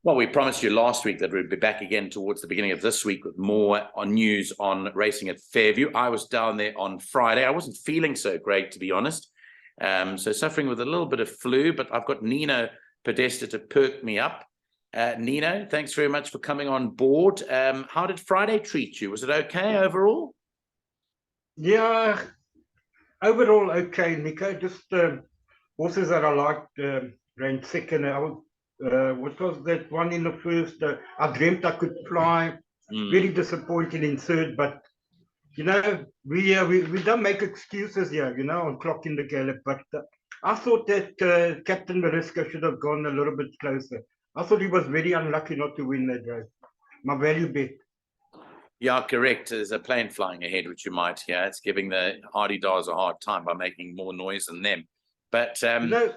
Well, we promised you last week that we'd be back again towards the beginning of this week with more on news on racing at Fairview. I was down there on Friday. I wasn't feeling so great, to be honest. So suffering with a little bit of flu, but I've got Nino Podesta to perk me up. Nino, thanks very much for coming on board. How did Friday treat you? Was it okay overall? Yeah, overall okay, Nico. Just horses that I liked ran second. What was that one in the first? I dreamt I could fly. Very disappointed in third, but you know we don't make excuses here, you know, on Clock in the Gallop. But I thought that Captain Mariska should have gone a little bit closer. I thought he was very unlucky not to win that race. My value bet. Yeah, correct. There's a plane flying ahead, which you might hear. It's giving the Hardy Dars a hard time by making more noise than them. But the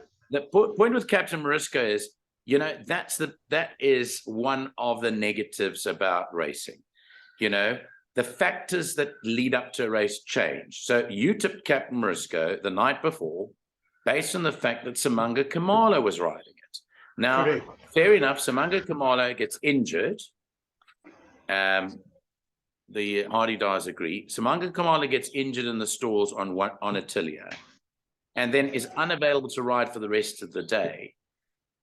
point with Captain Mariska is, you know, that is one of the negatives about racing. You know, the factors that lead up to a race change. So you tipped Captain Mariska the night before based on the fact that Simanga Kamala was riding it. Now, correct. Fair enough, Simanga Kamala gets injured. The Hardy Dars agree. Simanga Kamala gets injured in the stalls on Attilia and then is unavailable to ride for the rest of the day.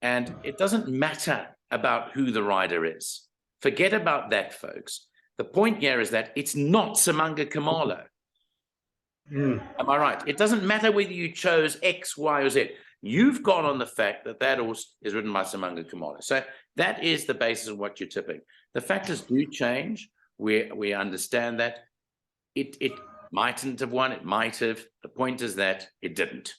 And it doesn't matter about who the rider is. Forget about that, folks. The point here is that it's not Simanga Kamala. Am I right? It doesn't matter whether you chose X, Y, or Z. You've gone on the fact that that horse is ridden by Simanga Kamala. So that is the basis of what you're tipping. The factors do change. We understand that. It mightn't have won. It might have. The point is that it didn't.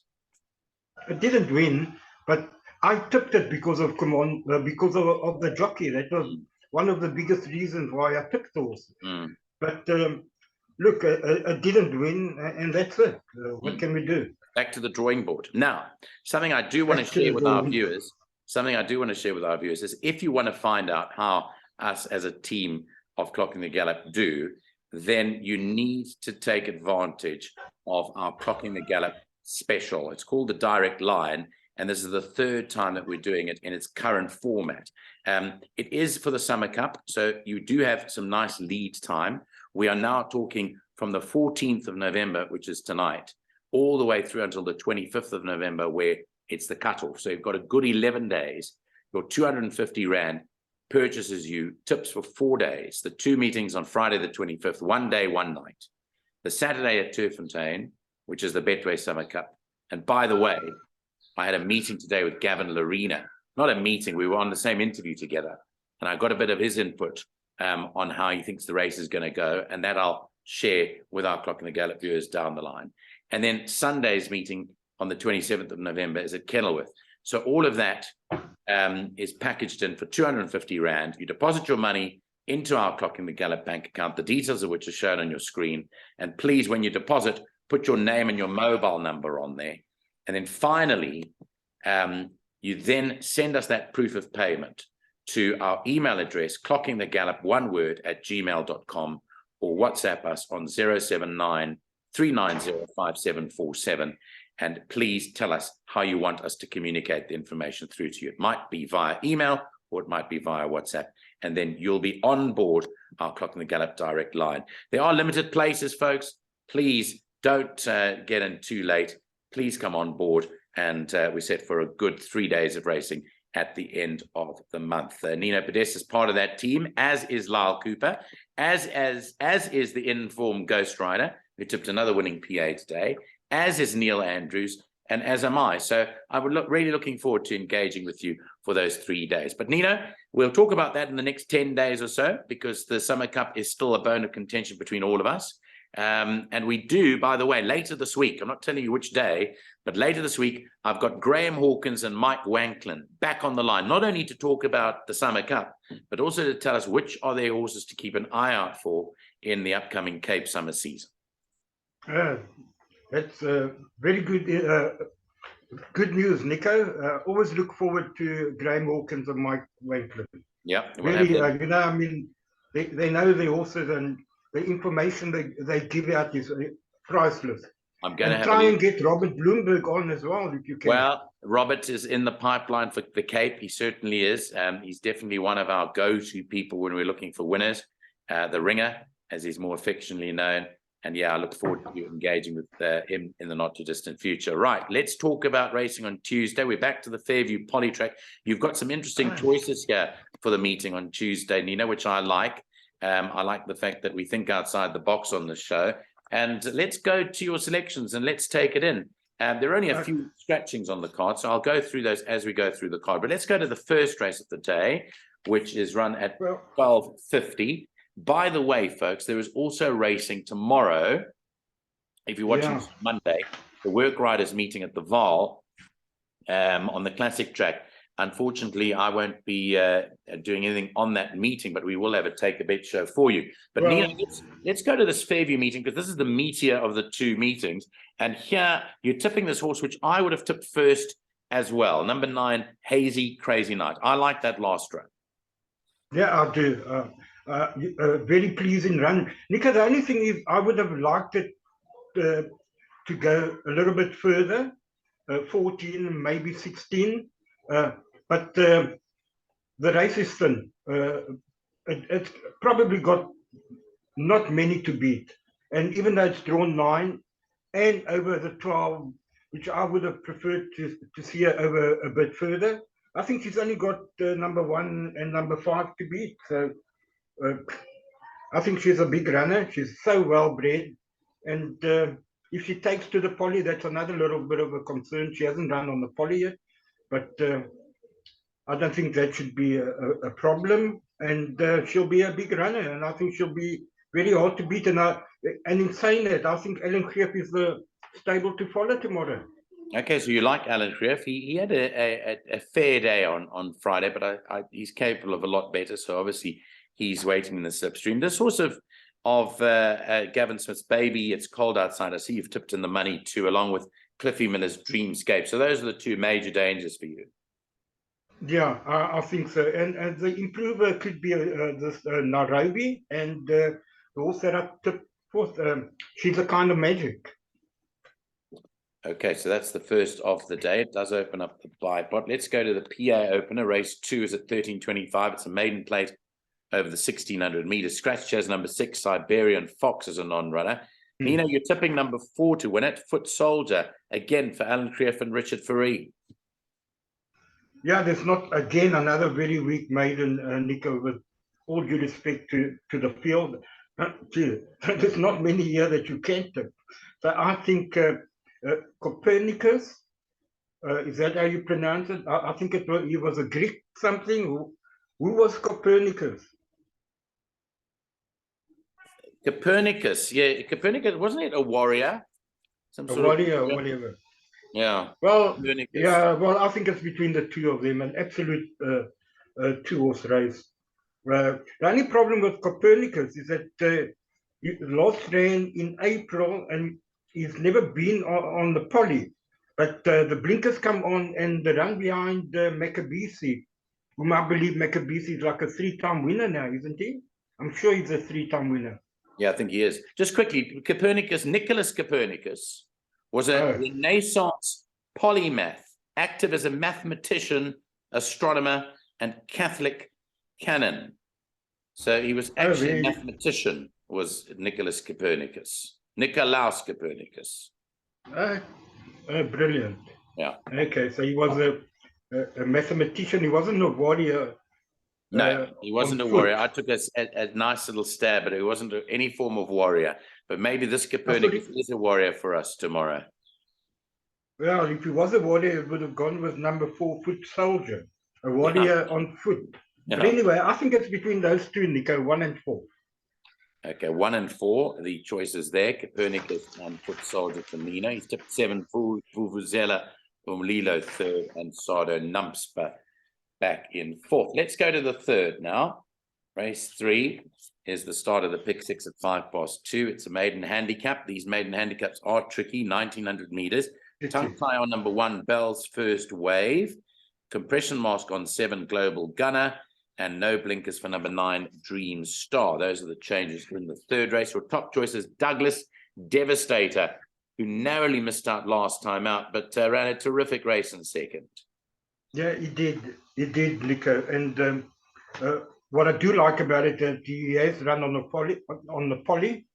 It didn't win, but I tipped it because of because of the jockey. That was one of the biggest reasons why I picked the horse. But look, it didn't win, and that's it. What can we do? Back to the drawing board. Now, something I do want to share with our viewers. Something I do want to share with our viewers is if you want to find out how us as a team of Clocking the Gallop do, then you need to take advantage of our Clocking the Gallop special. It's called the Direct Line, and this is the third time that we're doing it in its current format. It is for the Summer Cup, so you do have some nice lead time. We are now talking from the 14th of November, which is tonight, all the way through until the 25th of November, where it's the cutoff. So you've got a good 11 days. Your 250 Rand purchases you tips for 4 days. The two meetings on Friday the 25th, 1 day, 1 night. The Saturday at Turffontein, which is the Betway Summer Cup. And by the way, I had a meeting today with Gavin Larena. Not a meeting, we were on the same interview together. And I got a bit of his input on how he thinks the race is going to go. And that I'll share with our Clocking the Gallop viewers down the line. And then Sunday's meeting on the 27th of November is at Kenilworth. So all of that is packaged in for 250 Rand. You deposit your money into our Clocking the Gallop bank account, the details of which are shown on your screen. And please, when you deposit, put your name and your mobile number on there. And then finally, you then send us that proof of payment to our email address, clockingthegallop, one word, @gmail.com, or WhatsApp us on 079 390 5747. And please tell us how you want us to communicate the information through to you. It might be via email or it might be via WhatsApp. And then you'll be on board our Clocking the Gallop Direct Line. There are limited places, folks. Please don't get in too late. Please come on board. And we're set for a good 3 days of racing at the end of the month. Nino Podesta is part of that team, as is Lyle Cooper, as is the informed Ghost Rider, who tipped another winning PA today, as is Neil Andrews, and as am I. So I would really looking forward to engaging with you for those 3 days. But Nino, we'll talk about that in the next 10 days or so, because the Summer Cup is still a bone of contention between all of us. And we do, by the way, later this week, I'm not telling you which day, but later this week, I've got Graham Hawkins and Mike Wanklin back on the line, not only to talk about the Summer Cup, but also to tell us which are their horses to keep an eye out for in the upcoming Cape Summer season. That's very good news, Nico. Always look forward to Graham Hawkins and Mike Wanklin. Yeah. Really, you know, I mean, they know their horses, and the information they give out is priceless. I'm going to And have try a and get Robert Bloomberg on as well, if you can. Well, Robert is in the pipeline for the Cape. He certainly is. He's definitely one of our go-to people when we're looking for winners. The Ringer, as he's more affectionately known. And yeah, I look forward to engaging with him in the not too distant future. Right, let's talk about racing on Tuesday. We're back to the Fairview Polytrack. You've got some interesting choices here for the meeting on Tuesday, Nino, which I like. I like the fact that we think outside the box on this show. And let's go to your selections and let's take it in. There are only a few scratchings on the card, so I'll go through those as we go through the card. But let's go to the first race of the day, which is run at 12:50. By the way, folks, there is also racing tomorrow. If you're watching Monday, the work riders meeting at the Vaal on the classic track. Unfortunately, I won't be doing anything on that meeting, but we will have a take a bet show for you. But Nino, let's go to this Fairview meeting, because this is the meatier of the two meetings. And here you're tipping this horse, which I would have tipped first as well. Number 9, Hazy Crazy Night. I like that last run. Yeah, I do. Very pleasing run. Nico, the only thing is I would have liked it to go a little bit further, 14, maybe 16. But the race is thin. It's probably got not many to beat. And even though it's drawn 9 and over the 12, which I would have preferred to see her over a bit further, I think she's only got number 1 and number 5 to beat. So I think she's a big runner. She's so well bred. And if she takes to the poly, that's another little bit of a concern. She hasn't run on the poly yet. But I don't think that should be a problem. And she'll be a big runner. And I think she'll be very hard to beat. And in saying that, I think Ellen Greep is the stable to follow tomorrow. Okay, so you like Alan Greep. He had a fair day on Friday, but he's capable of a lot better. So obviously he's waiting in the slipstream. This horse of Gavin Smith's Baby, It's Cold Outside. I see you've tipped in the money too, along with Cliffy Miller's Dreamscape. So those are the two major dangers for you. Yeah, I think so. And the improver could be this Nairobi, and the horse that I tipped forth, She's a Kind of Magic. Okay, so that's the first of the day. It does open up the buy pot. Let's go to the PA opener. Race 2 is at 13:25. It's a maiden plate over the 1600 meters. Scratch chairs number 6, Siberian Fox, is a non-runner. Nino, you're tipping number 4 to win it. Foot Soldier, again for Alan Greep and Richard Fourie. Yeah, there's not, again, another very weak maiden, Nico, with all due respect to the field. There's not many here that you can tip. So I think Copernicus, is that how you pronounce it? I think he was a Greek something. Who was Copernicus? Copernicus, yeah. Copernicus, wasn't it a warrior? Some sort of warrior or whatever. Yeah. Well, Copernicus. yeah, well, I think it's between the two of them, an absolute two-horse race. The only problem with Copernicus is that he last ran in April and he's never been on the poly. But the blinkers come on and the run behind Maccabisi, whom I believe Maccabisi is like a 3-time winner now, isn't he? I'm sure he's a 3-time winner. Yeah, I think he is. Just quickly, Nicholas Copernicus was a Renaissance polymath, active as a mathematician, astronomer, and Catholic canon. So he was actually a mathematician, was Nicholas Copernicus. Nicolaus Copernicus. Brilliant. Yeah. Okay, so he was a mathematician. He wasn't a warrior. No, he wasn't a warrior. I took a nice little stab, but he wasn't any form of warrior. But maybe this Copernicus is a warrior for us tomorrow. Well, if he was a warrior, it would have gone with number 4, Foot Soldier, a warrior on foot. Yeah. But anyway, I think it's between those two, Nico, 1 and 4. Okay, 1 and 4, the choices there. Copernicus and Foot Soldier for Nino. He's tipped 7, Vuvuzela, Umlilo 3rd, and Sardo Numpspa back in 4th. Let's go to the 3rd now. Race 3 is the start of the pick 6 at 2:05. It's a maiden handicap. These maiden handicaps are tricky, 1900 meters. Tongue tie on number 1, Bell's First Wave. Compression mask on 7, Global Gunner. And no blinkers for number 9, Dream Star. Those are the changes in the 3rd race. Your top choice is Douglas Devastator. who narrowly missed out last time out, but ran a terrific race in second. Yeah, he did. He did, Nico. And what I do like about it that he has run on the poly,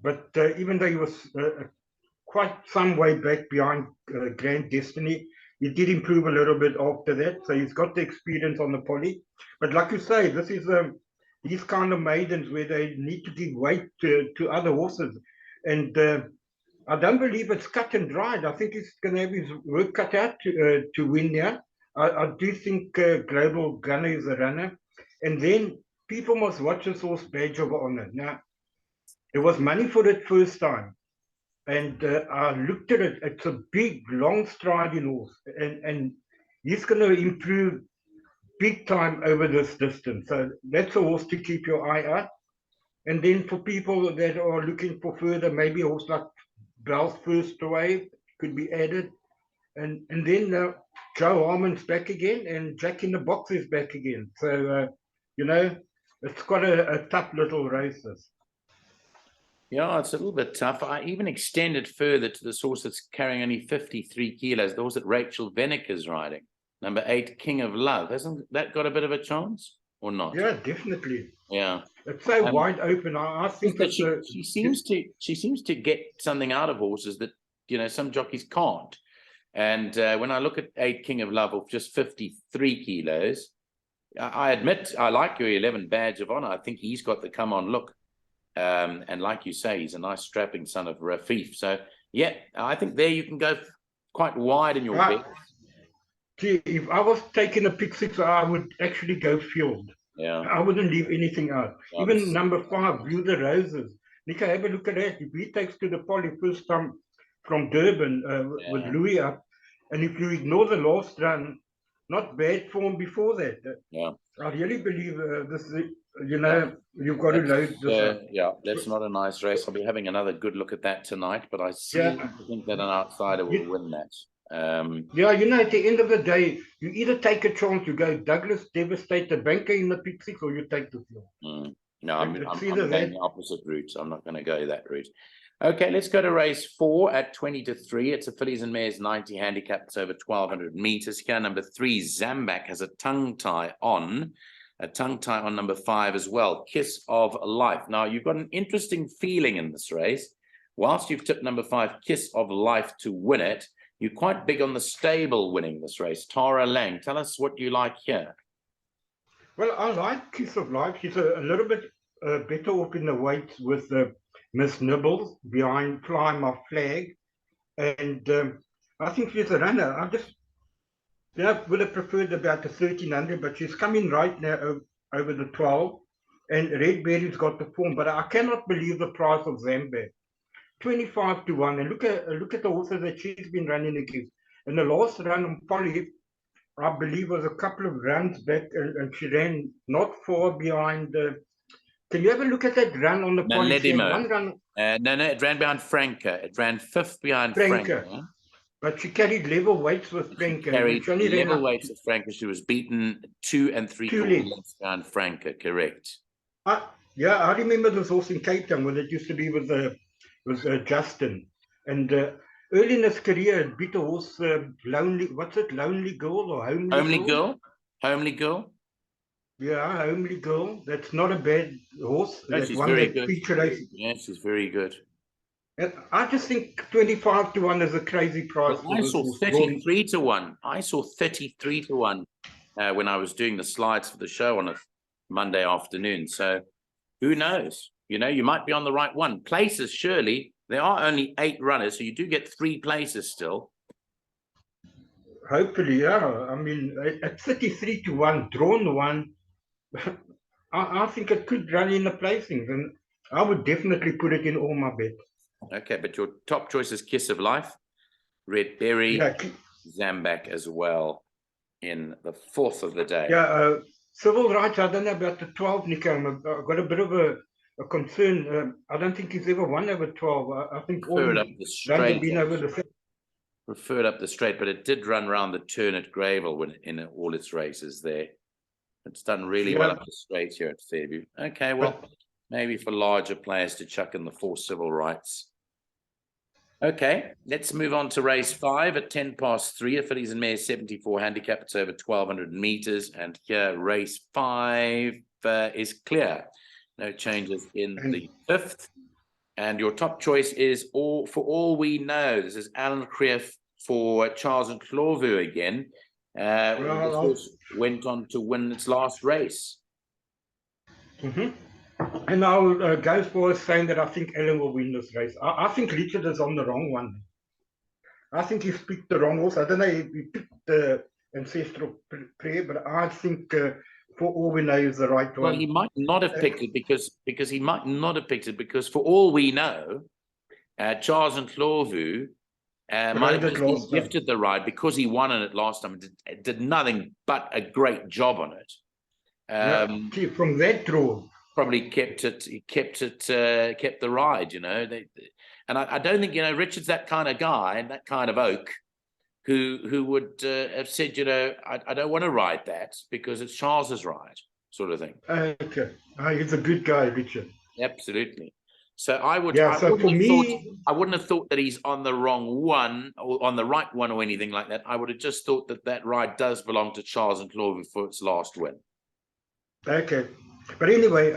but even though he was quite some way back behind Grand Destiny, he did improve a little bit after that. So he's got the experience on the poly. But like you say, this is these kind of maidens where they need to give weight to other horses. And I don't believe it's cut and dried. I think he's going to have his work cut out to win here. I do think Global Gunner is a runner. And then people must watch this horse Badge of Honor. Now, there was money for it first time. And I looked at it. It's a big, long striding horse. And he's going to improve big time over this distance. So that's a horse to keep your eye out. And then for people that are looking for further, maybe a horse like Bell's First Wave could be added. And then Joe Harmon's back again, and Jack in the Box is back again. So, it's quite a tough little race. Yeah, it's a little bit tough. I even extended further to the horse that's carrying only 53 kilos, the horse that Rachel Vennick is riding, number 8, King of Love. Hasn't that got a bit of a chance or not? Yeah, definitely. Yeah. It's so wide open. I think that she seems to get something out of horses that, some jockeys can't. And when I look at 8 King of Love of just 53 kilos, I admit I like your 11 Badge of Honor. I think he's got the come on look. And like you say, he's a nice strapping son of Rafif. So, yeah, I think there you can go quite wide in your bet. Gee, if I was taking a pick 6, I would actually go field. Yeah. I wouldn't leave anything out. Even number 5, Blue the Roses. Nico, have a look at that. If he takes to the poly first time from Durban with Louis up, and if you ignore the last run, not bad form before that. Yeah. I really believe this, you've got to load this up. Yeah, that's not a nice race. I'll be having another good look at that tonight, but I seem to think that an outsider will win that. At the end of the day, you either take a chance, you go Douglas, Devastate the banker in the pick 6, or you take the field. No, I'm going the opposite route. I'm not going to go that route. Okay, let's go to race 4 at 20-3. It's a fillies and mares 90 handicap. It's over 1,200 meters here. Number 3, Zambak, has a tongue tie on number 5 as well. Kiss of Life. Now, you've got an interesting feeling in this race. Whilst you've tipped number 5, Kiss of Life, to win it, you're quite big on the stable winning this race. Tara Lang, tell us what you like here. Well, I like Kiss of Life. She's a little bit better off in the weights with Miss Nibbles behind Fly My Flag. And I think she's a runner. I just would have preferred about the 1,300, but she's coming right now over the 12. And Red Berry's got the form, but I cannot believe the price of Zambak. 25-1. And look at the horses that she's been running against. And the last run on Poly, I believe, was a couple of runs back, and she ran not far behind. Can you have a look at that run on the Poly? No, it ran behind Franca. It ran 5th behind Franca. But she carried level weights with Franca. Carried level weights with Franca. She was beaten 2 3/4 lengths behind Franca, correct. I remember this horse in Cape Town when it used to be with Justin. And early in his career, it beat a horse, Lonely Girl or Homely Girl? Homely Girl? Yeah, Homely Girl. That's not a bad horse. No, she's very good. Yeah, she's very good. And I just think 25-1 is a crazy price. I saw 33-1. I saw 33-1 when I was doing the slides for the show on a Monday afternoon. So who knows? You might be on the right one. Places, surely. There are only 8 runners, so you do get 3 places still. Hopefully, yeah. I mean, at 33-1, drawn 1, I think it could run in the placings, and I would definitely put it in all my bets. Okay, but your top choice is Kiss of Life, Red Berry, Zambak as well in the 4th of the day. Yeah, Civil Rights, I don't know about the 12, Nico. I've got a bit of a concern. I don't think he's ever won over 12. I think all up the straight. Been over the preferred up the straight, but it did run around the turn at Greyville in all its races there. It's done really well up the straight here at Fairview. Okay, well, maybe for larger players to chuck in the 4 Civil Rights. Okay, let's move on to race 5 at 3:10. A fillies and mares 74 handicap. It's over 1,200 meters. And here, race 5 is clear. No changes in the 5th. And your top choice is For All We Know. This is Alan Creef for Charles and Clawvu again. This horse went on to win its last race. And I'll go as far as saying that I think Ellen will win this race. I think Richard is on the wrong one. I think he's picked the wrong horse. I don't know if he picked the Ancestral Prayer, but I think For All We Know is the right one. Well, he might not have picked it because he might not have picked it because For All We Know, Charles and Clawvu might have just been gifted the ride because he won on it last time. Did nothing but a great job on it. From that draw. Probably kept the ride, you know. And I don't think, you know, Richard's that kind of guy and that kind of oak who would have said, you know, I don't want to ride that because it's Charles's ride, sort of thing. Okay, he's a good guy, Richard. Absolutely. So I would. Yeah. So for me, I wouldn't have thought that he's on the wrong one or on the right one or anything like that. I would have just thought that ride does belong to Charles and Clawvu for its last win. Okay. But anyway,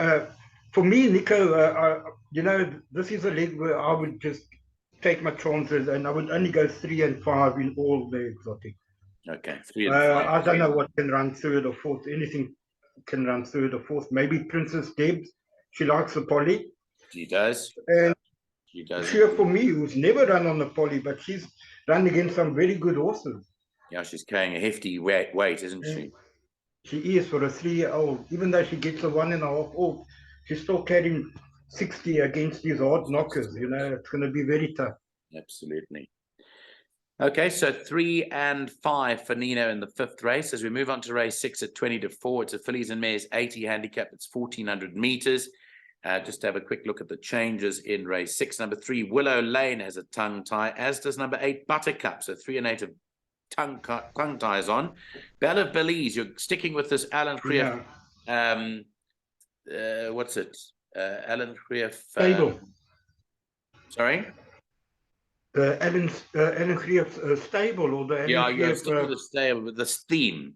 for me, Nico, you know, this is a leg where I would just take my chances and I would only go 3 and 5 in all the exotic. Okay, 3 and 5. I don't know what can run third or fourth. Anything can run third or fourth. Maybe Princess Debs. She likes the Poly. She does. And she does. Sure for me, who's never run on the Poly, but she's run against some very good horses. Yeah, she's carrying a hefty weight, isn't she? She is for a 3-year-old. Even though she gets a 1.5 off, she's still carrying 60 against these hard knockers. You know, it's going to be very tough. Absolutely. Okay, so 3 and 5 for Nino in the 5th race. As we move on to race 6 at 20-4, it's a fillies and mares 80 handicap. It's 1,400 meters. Just to have a quick look at the changes in race 6. Number 3, Willow Lane has a tongue tie, as does number 8, Buttercup. So 3 and 8 of tongue ties on. Belle of Belize, you're sticking with this Alan Creef. Yeah. What's it? Alan Creef. Stable. Sorry? The Alan Creef stable or the Alan Creef, you're sticking with the stable, with this theme.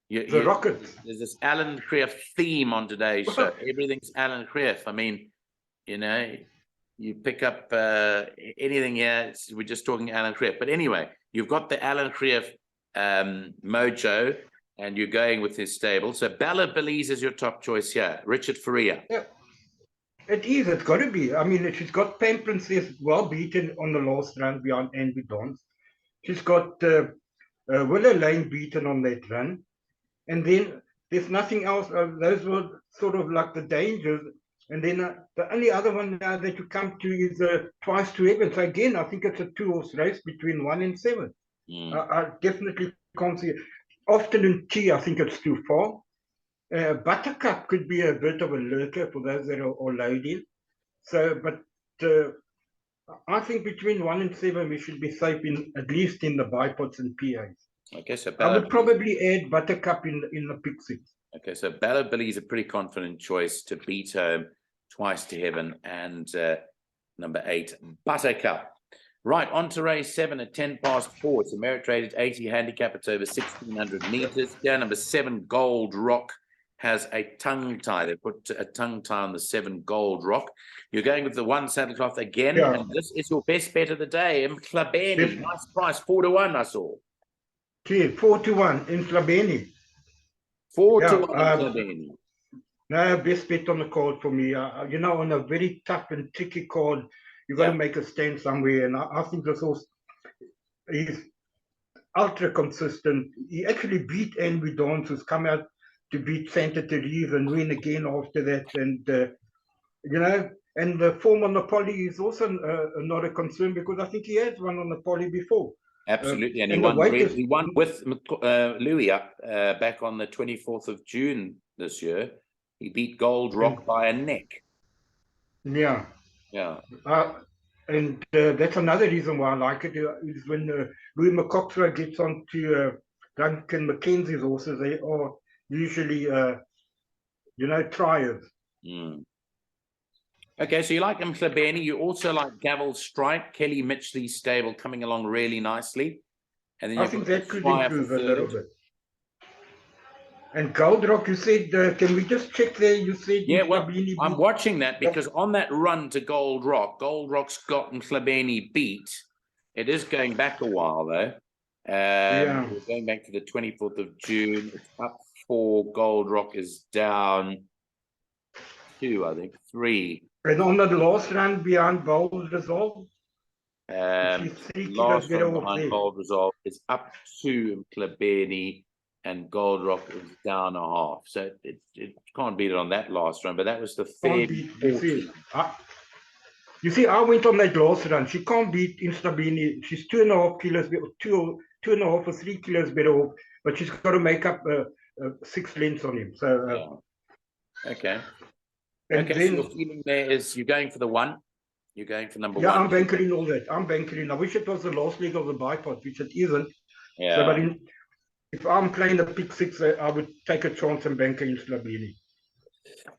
The Rocket. There's this Alan Creef theme on today's show. Everything's Alan Creef. I mean, you know, you pick up anything here, we're just talking Alan Creef. But anyway, you've got the Alan Creef mojo, and you're going with his stable. So Bella Belize is your top choice here. Richard Faria. Yeah, it is. It's got to be. I mean, she's got Pam Princess well beaten on the last run beyond Envy Dons. She's got Willow Lane beaten on that run. And then there's nothing else. Those were sort of like the dangers. And then the only other one now that you come to is Twice to Heaven. So again, I think it's a 2-horse race between 1 and 7. I definitely can't see it. Afternoon Tea, I think it's too far. Buttercup could be a bit of a lurker for those that are loaded. So, but I think between 1 and 7, we should be safe in at least in the bipods and PAs. Okay, so I would probably add Buttercup in the pick 6. Okay, so Bella Billy is a pretty confident choice to beat home Twice to Heaven and number 8 Buttercup. Right, on to race 7 at 4:10. It's a merit rated 80 handicap. It's over 1,600 meters. Yeah, number 7 Gold Rock has a tongue tie. They put a tongue tie on the 7 Gold Rock. You're going with the 1 saddlecloth again, and this is your best bet of the day. Mklabeni, nice price, 4-1. I saw. 4-1 in Mklabeni. 4-1 Mklabeni. No, best bet on the card for me. You know, on a very tough and tricky card, you got to make a stand somewhere. And I think this horse is ultra consistent. He actually beat Envy Dons, who's come out to beat Santa Teresa and win again after that. And, you know, and the form on the Poly is also not a concern because I think he has won on the Poly before. Absolutely, and he won with Louis up back on the 24th of June this year. He beat Gold Rock by a neck. Yeah. Yeah. And that's another reason why I like it, is when Louis McCoxra gets on to Duncan McKenzie's horses, they are usually, you know, triers. Okay, so you like Mhlabeni. You also like Gavel Strike, Kelly Mitchley's stable coming along really nicely. And then I you've think got that could Fire for improve a little third. bit. And Gold Rock, you said, can we just check there? You said Yeah, well, Mhlabeni I'm beat- watching that because on that run to Gold Rock's got Mhlabeni beat. It is going back a while though. Yeah. We're going back to the 24th of June. It's up 4. Gold Rock is down 2, I think 3. And on the last run behind Bold Resolve, she's 3 kilos Last better one off behind there. Bold Resolve is up 2 Mhlabeni, and Gold Rock is down 1/2. So it can't beat it on that last run, but that was the Can't Fairview beat, you see, I went on that last run. She can't beat Instabini. She's 2.5 kilos, 2.5 or 3 kilos better off, but she's got to make up 6 lengths on him. So, yeah. Okay. and Okay, then, so your feeling there is you're going for the 1. You're going for number 1. yeah, I'm bankering all that. I'm bankering. I wish it was the last leg of the bipod, which it isn't. Yeah. So, but if I'm playing the pick 6, I would take a chance and bank in Slabini.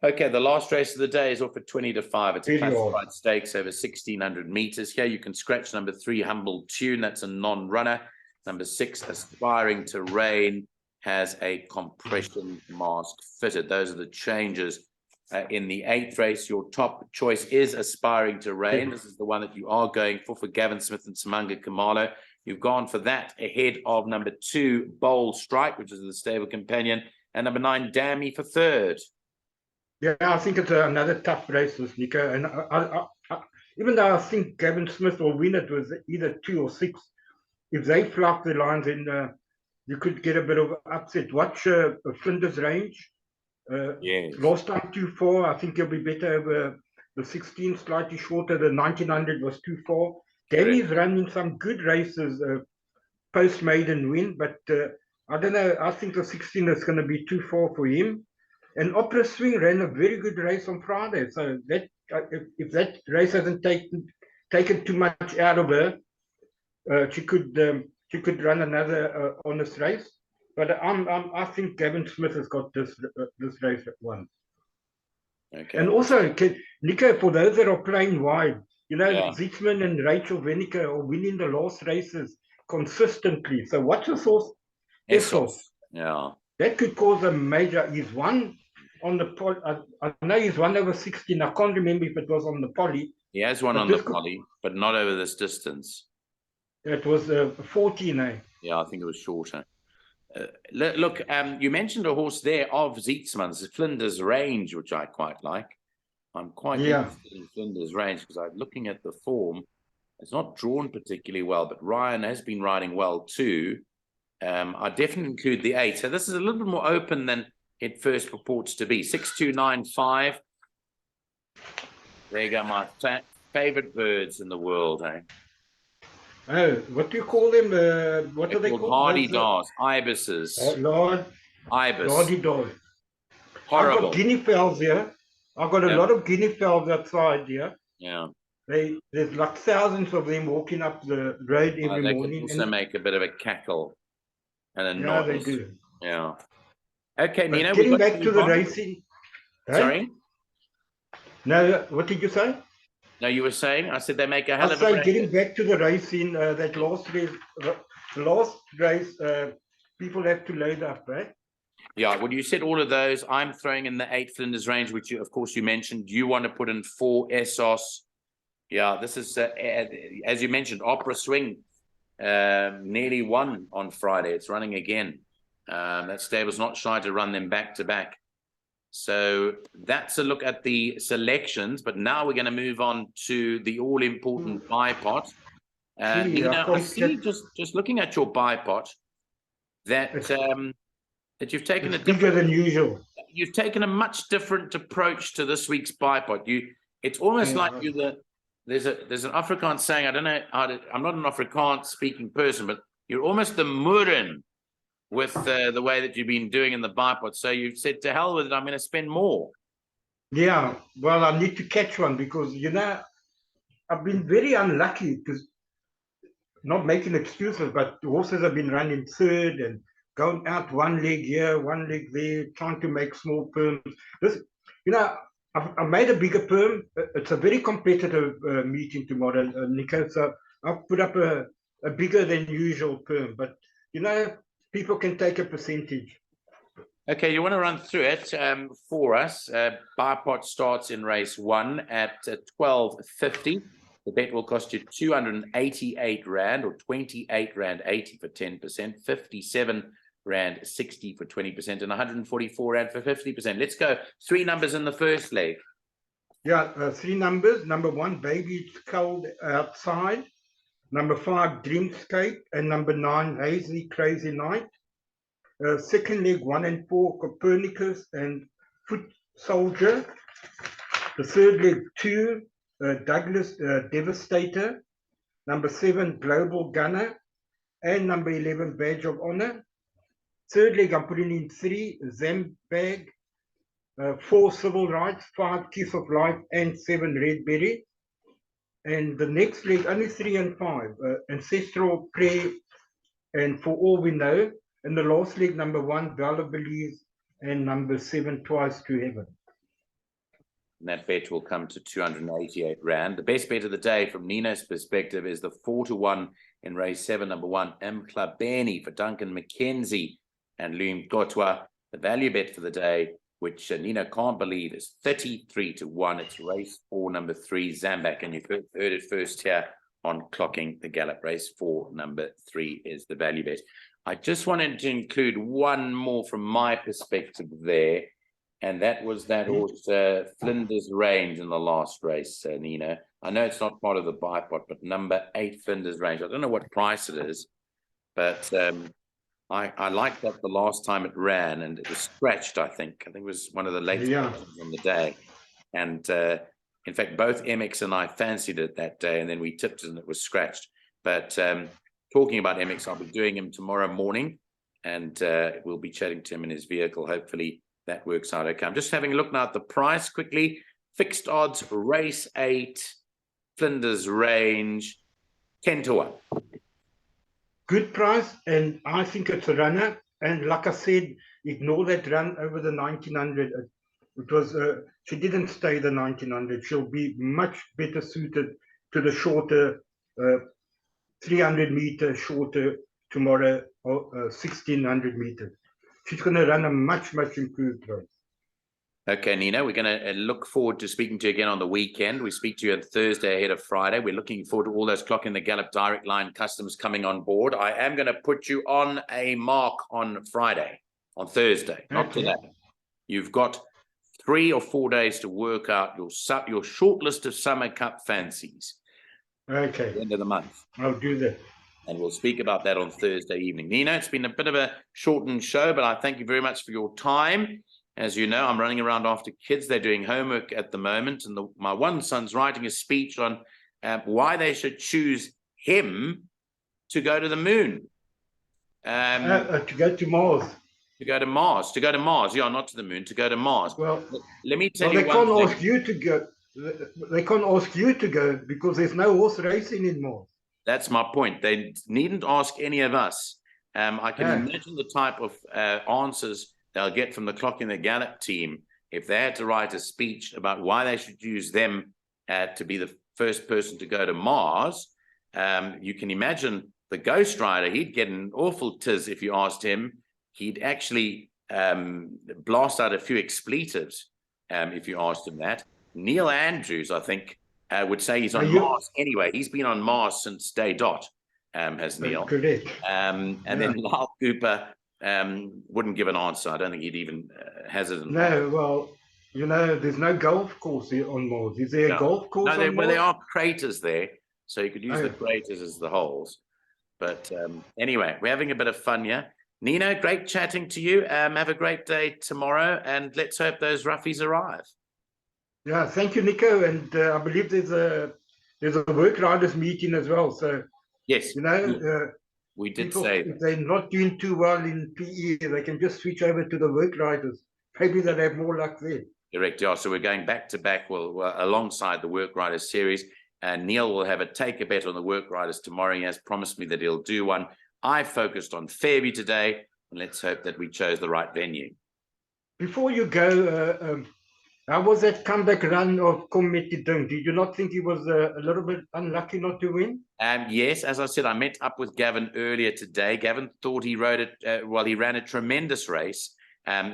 Okay, the last race of the day is off at 20 to 5. It's a Very odd. classified stakes over 1,600 meters. Here you can scratch number 3, Humble Tune. That's a non-runner. Number 6, Aspiring to Rain, has a compression mask fitted. Those are the changes in the 8th race. Your top choice is Aspiring to Rain. This is the one that you are going for Gavin Smith and Samanga Kamalo. You've gone for that ahead of number 2, Bold Strike, which is the stable companion, and number 9, Damn Me for third. Yeah, I think it's another tough race, this Nico. And even though I think Gavin Smith will win it with either 2 or 6, if they flop the lines in, you could get a bit of upset. Watch Flinders Range. Yes. Last time 2-4. I think he'll be better over the 16, slightly shorter. The 1900 was 2-4. Danny's running some good races post maiden win, but I don't know. I think the 16 is going to be 2-4 for him. And Opera Swing ran a very good race on Friday. So that if that race hasn't taken too much out of her, she could run another honest race. But I think Gavin Smith has got this race at 1. Okay. And also, Nico, for those that are playing wide, you know, Yeah. Zietman and Rachel Venica are winning the last races consistently. So what's the source? Essos. Yeah. That could cause a major. He's won on the poly. I know he's won over 16. I can't remember if it was on the poly. He has one on the poly, but not over this distance. It was 14, eh? Yeah, I think it was shorter. Look, you mentioned a horse there of Zietsman's, Flinders Range, which I quite like. I'm quite interested in Flinders Range because I'm looking at the form. It's not drawn particularly well, but Ryan has been riding well too. I definitely include the 8. So this is a little bit more open than it first purports to be. 6295. There you go, my favorite birds in the world, eh? Oh, what do you call them? What are they called? Hardy Dars, ibises. Lord, Ibis. Hardy Dars. Horrible. I've got guinea fowls here. I've got a lot of guinea fowls outside here. Yeah. There's like thousands of them walking up the road every morning. They can also make a bit of a cackle and a noise. Yeah, they do. Yeah. Okay, But Nino. getting back to the racing. Sorry? No, what did you say? No, you were saying? I said they make a hell of a race. Getting back to the racing, that last race, people have to load up, right? Yeah, well, you said all of those. I'm throwing in the 8 Flinders Range, which you, of course, you mentioned. You want to put in 4 Essos. Yeah, this is, as you mentioned, Opera Swing. Nearly won on Friday. It's running again. That stable's not shy to run them back to back. So that's a look at the selections. But now we're going to move on to the all-important bipot. Nino, I see just looking at your bipot that that you've taken bigger than usual. You've taken a much different approach to this week's bipot. It's almost like there's an Afrikaans saying, I don't know I'm not an Afrikaans speaking person, but you're almost the Murin with the way that you've been doing in the bipot. So you've said, to hell with it, I'm going to spend more. Yeah, well, I need to catch one because, you know, I've been very unlucky because, not making excuses, but the horses have been running third and going out one leg here, one leg there, trying to make small perms. This, you know, I made a bigger perm. It's a very competitive meeting tomorrow, Nico. So I've put up a bigger than usual perm, but people can take a percentage. Okay, you want to run through it for us. Bipot starts in race 1 at 12.50. The bet will cost you 288 Rand or 28 Rand 80 for 10%, 57 Rand 60 for 20%, and 144 Rand for 50%. Let's go. 3 numbers in the first leg. Yeah, 3 numbers. Number 1, Baby It's Cold Outside. Number 5, Dreamscape. And number 9, Hazy Crazy Night. Second leg, 1 and 4, Copernicus and Foot Soldier. The third leg, 2, Douglas Devastator. Number 7, Global Gunner. And number 11, Badge of Honor. Third leg, I'm putting in 3, Zambag. 4, Civil Rights. 5, Kiss of Life. And 7, Red Berry. And the next leg, only 3 and 5, Ancestral Prayer and For All We Know. And the last leg, number 1, Valor Believes, and number 7, Twice to Heaven. And that bet will come to 288 Rand. The best bet of the day from Nino's perspective is the 4-1 in race 7, number 1, Mklabeni for Duncan McKenzie and Loom Gotwa. The value bet for the day, which Nino can't believe, is 33-1. It's race 4, number 3, Zambak. And you've heard it first here on Clocking the Gallop. Race 4, number 3 is the value bet. I just wanted to include one more from my perspective there, and that was that horse Flinders Range in the last race, Nino. I know it's not part of the bipot, but number 8 Flinders Range. I don't know what price it is, but I liked that the last time it ran, and it was scratched, I think. I think it was one of the latest on the day. And in fact, both MX and I fancied it that day, and then we tipped it and it was scratched. But talking about MX, I'll be doing him tomorrow morning, and we'll be chatting to him in his vehicle. Hopefully that works out okay. I'm just having a look now at the price quickly. Fixed odds, race 8, Flinders Range, 10-1. Good price, and I think it's a runner. And like I said, ignore that run over the 1900. It was she didn't stay the 1900. She'll be much better suited to the shorter 300 meter shorter tomorrow, 1600 meters. She's going to run a much improved race. Okay, Nino, we're going to look forward to speaking to you again on the weekend. We speak to you on Thursday ahead of Friday. We're looking forward to all those Clocking the Gallop direct line customers coming on board. I am going to put you on a mark on Thursday, not today. You've got 3 or 4 days to work out your short list of Summer Cup fancies. Okay. At the end of the month. I'll do that. And we'll speak about that on Thursday evening. Nino, it's been a bit of a shortened show, but I thank you very much for your time. As you know, I'm running around after kids. They're doing homework at the moment. And my one son's writing a speech on why they should choose him to go to the moon. To go to Mars. To go to Mars. Yeah, not to the moon, to go to Mars. Well, let me tell you they can't ask you to go. They can't ask you to go because there's no horse racing in Mars. That's my point. They needn't ask any of us. I can imagine the type of answers they'll get from the Clocking the Gallop team if they had to write a speech about why they should use them to be the first person to go to Mars. You can imagine the Ghost Rider. He'd get an awful tiz if you asked him. He'd actually blast out a few expletives if you asked him that. Neil Andrews, I think, would say he's on Mars anyway. He's been on Mars since day dot, has Neil. Correct. And then Lyle Cooper wouldn't give an answer. I don't think he'd even hazard an answer. Well, there's no golf course on Mars. Is there a golf course on Mars? There are craters there, so you could use the craters as the holes. But anyway, we're having a bit of fun here. Nino, great chatting to you. Have a great day tomorrow, and let's hope those roughies arrive. Yeah, thank you, Nico. And I believe there's a work riders meeting as well. So yes, we did people, say if they're not doing too well in PE, they can just switch over to the work riders. Maybe they'll have more luck there. Correct, yeah. So we're going back to back. Well, alongside the work riders series, and Neil will have a take a bet on the work riders tomorrow. He has promised me that he'll do one. I focused on Fairview today, and let's hope that we chose the right venue. Before you go, How was that comeback run of Committee Ding? Did you not think he was a little bit unlucky not to win? Yes, as I said, I met up with Gavin earlier today. Gavin thought he rode it, he ran a tremendous race.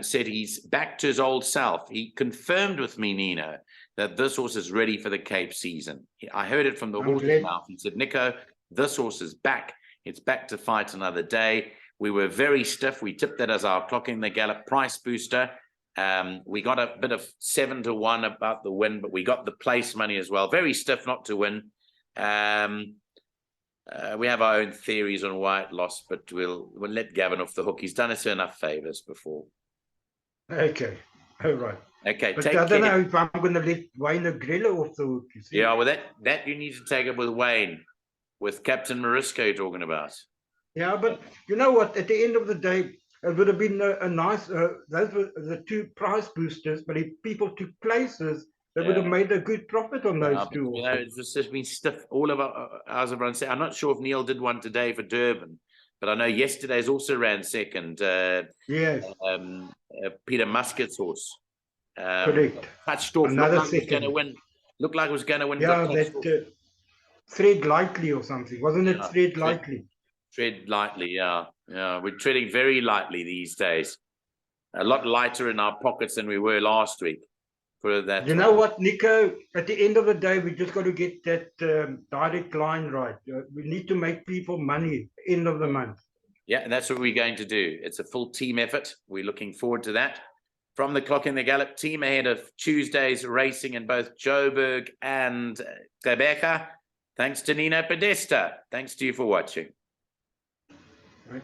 Said he's back to his old self. He confirmed with me, Nino, that this horse is ready for the Cape season. I heard it from the horse's mouth. He said, Nico, this horse is back. It's back to fight another day. We were very stiff. We tipped that as our Clocking the Gallop price booster. We got a bit of 7-1 about the win, but we got the place money as well. Very stiff not to win. We have our own theories on why it lost, but we'll let Gavin off the hook. He's done us enough favors before. Okay, all right. Okay, But take I don't care. know if I'm going to let Wayne Agrella off the hook. You see? Yeah, well, that you need to take up with Wayne, with Captain Marisco you're talking about. Yeah, but you know what? At the end of the day, it would have been a nice. Those were the two price boosters, but if people took places, they would have made a good profit on those two. You know, it's just been stiff. All of ours have run second. I'm not sure if Neil did one today for Durban, but I know yesterday's also ran second. Yes. Peter Muscat's horse. Correct. Touched off. Another looked like second. Looked like it was going to win. Yeah, that Thread Lightly or something. Wasn't it Thread Lightly? Tread lightly, yeah. We're treading very lightly these days. A lot lighter in our pockets than we were last week. For that, you know what, Nico? At the end of the day, we just got to get that direct line right. We need to make people money end of the month. Yeah, and that's what we're going to do. It's a full team effort. We're looking forward to that. From the Clocking the Gallop team ahead of Tuesday's racing in both Joburg and Rebecca. Thanks to Nino Podesta. Thanks to you for watching.